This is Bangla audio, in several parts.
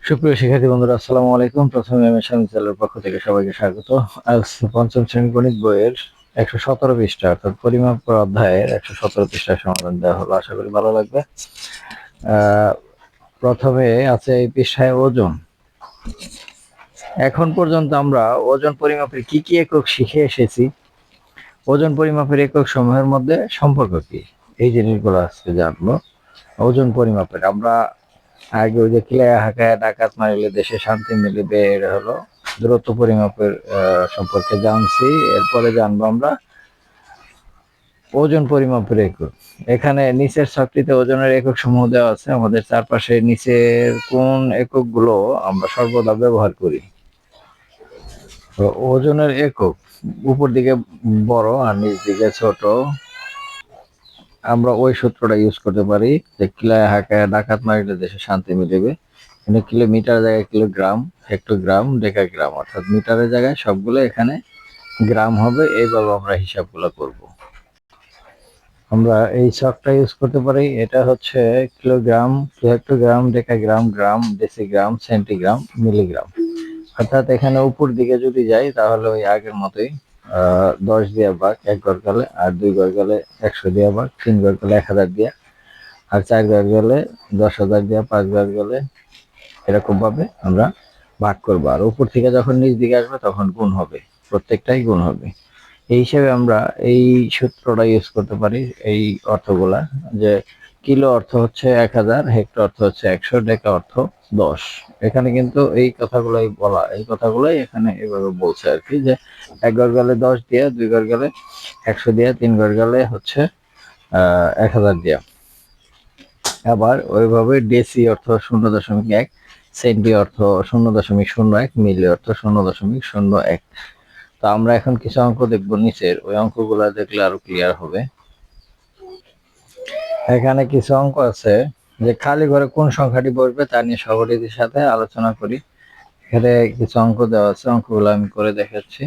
সুপ্রিয় শিক্ষার্থী বন্ধুরা, আসসালামু আলাইকুম। প্রথমে আমি স্বামী চ্যানেলের পক্ষ থেকে সবাইকে স্বাগত। আজ পঞ্চম শ্রেণী গণিত বইয়ের 117 পৃষ্ঠা অর্থাৎ পরিমাপ অধ্যায়ের 117 পৃষ্ঠার সমাধান দেওয়া হলো। আশা করি ভালো লাগবে। প্রথমে আছে এই পৃষ্ঠায় ওজন। এখন পর্যন্ত আমরা ওজন পরিমাপের কি কি একক শিখে এসেছি, ওজন পরিমাপের একক সমূহের মধ্যে সম্পর্ক কি, এই জিনিসগুলো আজকে জানবো। ওজন পরিমাপের আমরা আগে ওই যে কিলায়া হাঁকায়া ডাকাত মারিলে দেশে শান্তি মিলিবে, এটা হলো দূরত্ব পরিমাপের সম্পর্কে জানছি। এরপরে জানবো আমরা ওজন পরিমাপের একক। এখানে নিচের ছকটিতে ওজনের একক সমূহ দেওয়া আছে। আমাদের চারপাশে নিচের কোন এককগুলো আমরা সর্বদা ব্যবহার করি। তো ওজনের একক উপর দিকে বড় আর নিচ দিকে ছোট। আমরা ওই সূত্রটা ইউজ করতে পারি যে কিলায়া হাঁকায়া ডাকাত মারিলে দেশে শান্তি মিলিবে। এখানে কিলোমিটার জায়গায় কিলোগ্রাম, হেক্টোগ্রাম, ডেকাগ্রাম, অর্থাৎ মিটারের জায়গায় সবগুলো এখানে গ্রাম হবে। এইভাবে আমরা হিসাবগুলো করব। আমরা এই ছকটা ইউজ করতে পারি। এটা হচ্ছে কিলোগ্রাম, হেক্টোগ্রাম, ডেকাগ্রাম, গ্রাম, ডেসিগ্রাম, সেন্টিগ্রাম, মিলিগ্রাম। অর্থাৎ এখানে উপর দিকে যদি যাই তাহলে ওই আগের মতোই 10 দিয়ে ভাগ, 1 ঘর গেলে, আর 2 ঘর গেলে 100 দিয়ে ভাগ, 3 ঘর গেলে 1000 দিয়ে, আর 4 ঘর গেলে 10,000 দিয়ে, 5 ঘর গেলে এরকম ভাবে আমরা ভাগ করবো। আর উপর থেকে যখন নিচ দিকে আসবে তখন গুণ হবে, প্রত্যেকটাই গুণ হবে। এই হিসেবে আমরা এই সূত্রটা ইউজ করতে পারি। এই অর্থগুলা যে কিলো অর্থ হচ্ছে 1000, হেক্টর অর্থ হচ্ছে 100, ডেকা অর্থ 10। এখানে কিন্তু এই কথাগুলাই বলা, এই কথাগুলাই এখানে এভাবে বলছে আর কি, যে 1 ঘর গেলে 10 দিয়ে, 2 ঘর গেলে 100 দিয়ে, 3 ঘর গেলে হচ্ছে 1000 দিয়ে। আবার ওইভাবে ডেসি অর্থ 0.1, সেন্টি অর্থ 0.01, মিলি অর্থ 0.01। তো আমরা এখন কিছু অঙ্ক দেখবো নিচের, ওই অঙ্কগুলো দেখলে আরো ক্লিয়ার হবে। এখানে কিছু অঙ্ক আছে যে খালি ঘরে কোন সংখ্যাটি বসবে তা নিয়ে সহপাঠীদের সাথে আলোচনা করি। এখানে কিছু অঙ্ক দেওয়া আছে, অঙ্কগুলো আমি করে দেখাচ্ছি।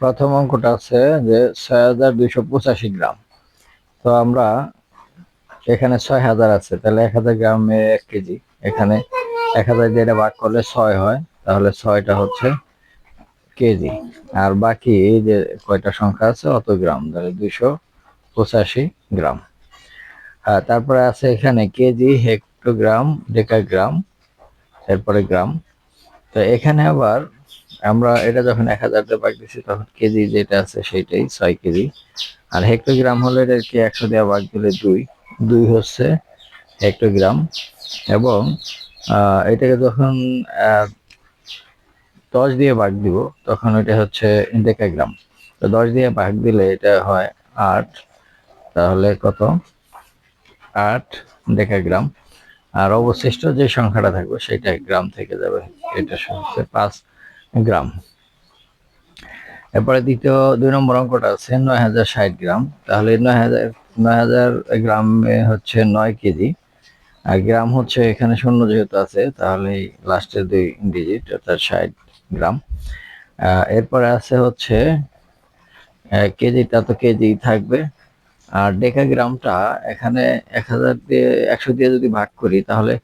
প্রথম অঙ্কটা আছে যে 6285 গ্রাম। তো আমরা এখানে 6000 আছে, তাহলে 1000 গ্রামে 1 কেজি। এখানে 1000 দিয়ে এটা ভাগ করলে 6 হয়, তাহলে 6টা হচ্ছে কেজি। আর বাকি এই যে কয়টা সংখ্যা আছে অত গ্রাম, তাহলে 285 গ্রাম। তারপরে আছে এখানে কেজি, হেক্টোগ্রাম, ডেকাগ্রাম, এরপরে গ্রাম। তো এখানে আবার আমরা এটা যখন 1000 দিয়ে ভাগ দিচ্ছি তখন কেজি যেটা আছে সেটাই 6 কেজি। আর হেক্টোগ্রাম হলে এটাকে 100 দিয়ে ভাগ দিলে 2 হচ্ছে হেক্টোগ্রাম। এবং এটাকে যখন 10 দিয়ে ভাগ দিব তখন এটা হচ্ছে ডেকাগ্রাম। তো 10 দিয়ে ভাগ দিলে এটা হয় 8, তাহলে কত? 8 ডেকাগ্রাম। আর অবশিষ্ট যে সংখ্যাটা থাকবে সেটা গ্রাম থেকে যাবে, এটা হচ্ছে 5 গ্রাম। এরপরে দ্বিতীয় 2 নম্বর অঙ্কটা আছে 9060 গ্রাম। তাহলে 9000 গ্রামে হচ্ছে 9 কেজি। আর গ্রাম হচ্ছে এখানে শূন্য যেহেতু আছে তাহলে লাস্টের 2 ডিজিট অর্থাৎ 60 গ্রাম। এরপরে আছে হচ্ছে কেজিটা তো কেজি থাকবে। আর ডেকাগ্রামটা এখানে 1000 দিয়ে 100 দিয়ে যদি ভাগ করি তাহলে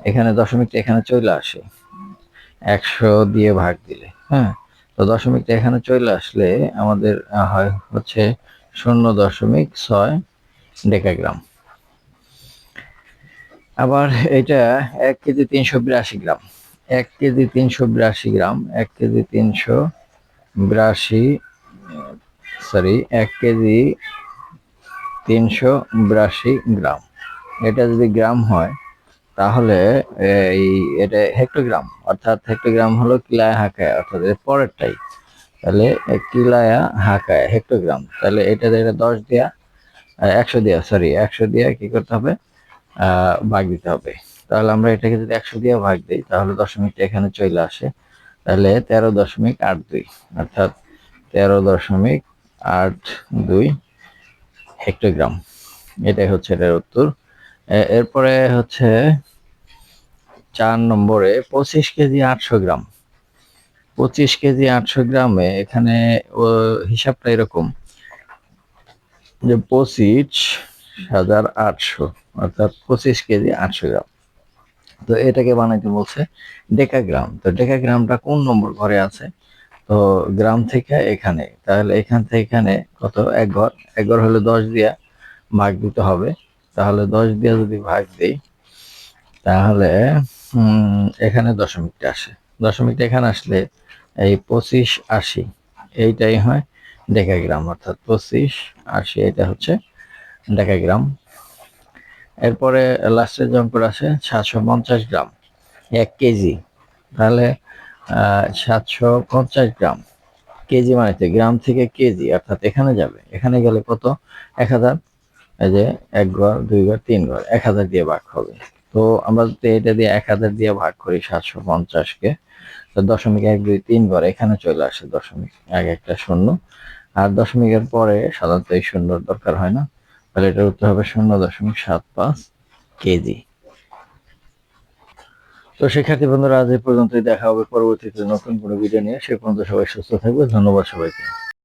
এখানে দশমিকটা এখানে চলে আসে 100 দিয়ে ভাগ দিলে। হ্যাঁ, তো দশমিকটা এখানে চলে আসলে আমাদের হয় হচ্ছে 0.6 ডেকাগ্রাম। আবার এটা 1 কেজি 382 গ্রাম। 1 কেজি 382 গ্রাম, 1 কেজি 382, সরি 1 কেজি 382 গ্রাম। এটা যদি গ্রাম হয় তাহলে এই এটা হেক্টোগ্রাম, অর্থাৎ হেক্টোগ্রাম হলো কিলায়া হাঁকায়া, অর্থাৎ এর পরেরটাই। তাহলে কিলায়া হাঁকায়া হেক্টোগ্রাম। তাহলে এটা 10 দিয়া 100 দিয়া, সরি 100 দিয়া কি করতে হবে? ভাগ দিতে হবে। তাহলে আমরা এটাকে যদি 100 দিয়ে ভাগ দিই তাহলে দশমিকটা এখানে চলে আসে, তাহলে 13.82, অর্থাৎ 13.82 হেক্টোগ্রাম। এটাই হচ্ছে এটার উত্তর। এরপরে হচ্ছে 4 নম্বরে 25 কেজি 800 গ্রাম। 25 কেজি 800 গ্রামে এখানে হিসাবটা এরকম যে 25,800, অর্থাৎ 25 কেজি 800 গ্রাম। তো এটাকে বানাইতে বলছে ডেকাগ্রাম। তো ডেকাগ্রামটা কোন নম্বর ঘরে আছে? তো গ্রাম থেকে এখানে, তাহলে এখান থেকে এখানে কত? এক ঘর। এক ঘর হলে 10 দিয়া ভাগ দিতে হবে। তাহলে 10 দিয়া যদি ভাগ দিই, তাহলে এখানে দশমিকটা আসে। দশমিকটা এখানে আসলে এই 2580 এইটাই হয় ডেকাগ্রাম, অর্থাৎ 2580 এটা হচ্ছে ডেকাগ্রাম। এরপরে লাস্টের যে অঙ্কটা আছে 750 গ্রাম 1 কেজি। তাহলে 750 গ্রাম, কেজি মানে গ্রাম থেকে কেজি, অর্থাৎ এখানে যাবে, এখানে গেলে কত? 1000। এই যে 1 ঘর 2 ঘর 3 ঘর 1000 দিয়ে ভাগ হবে। তো আমরা যদি এটা দিয়ে 1000 দিয়ে ভাগ করি 750-কে, তো দশমিক 1 2 3 ঘর এখানে চলে আসে, দশমিক আগে একটা শূন্য, আর দশমিকের পরে সাধারণত এই শূন্যর দরকার হয় না। তাহলে এটার উত্তর হবে 0.75 কেজি। তো শিক্ষার্থী বন্ধুরা, আজ এই পর্যন্তই। দেখা হবে পরবর্তীতে নতুন কোনো ভিডিও নিয়ে। সে পর্যন্ত সবাই সুস্থ থাকবে। ধন্যবাদ সবাইকে।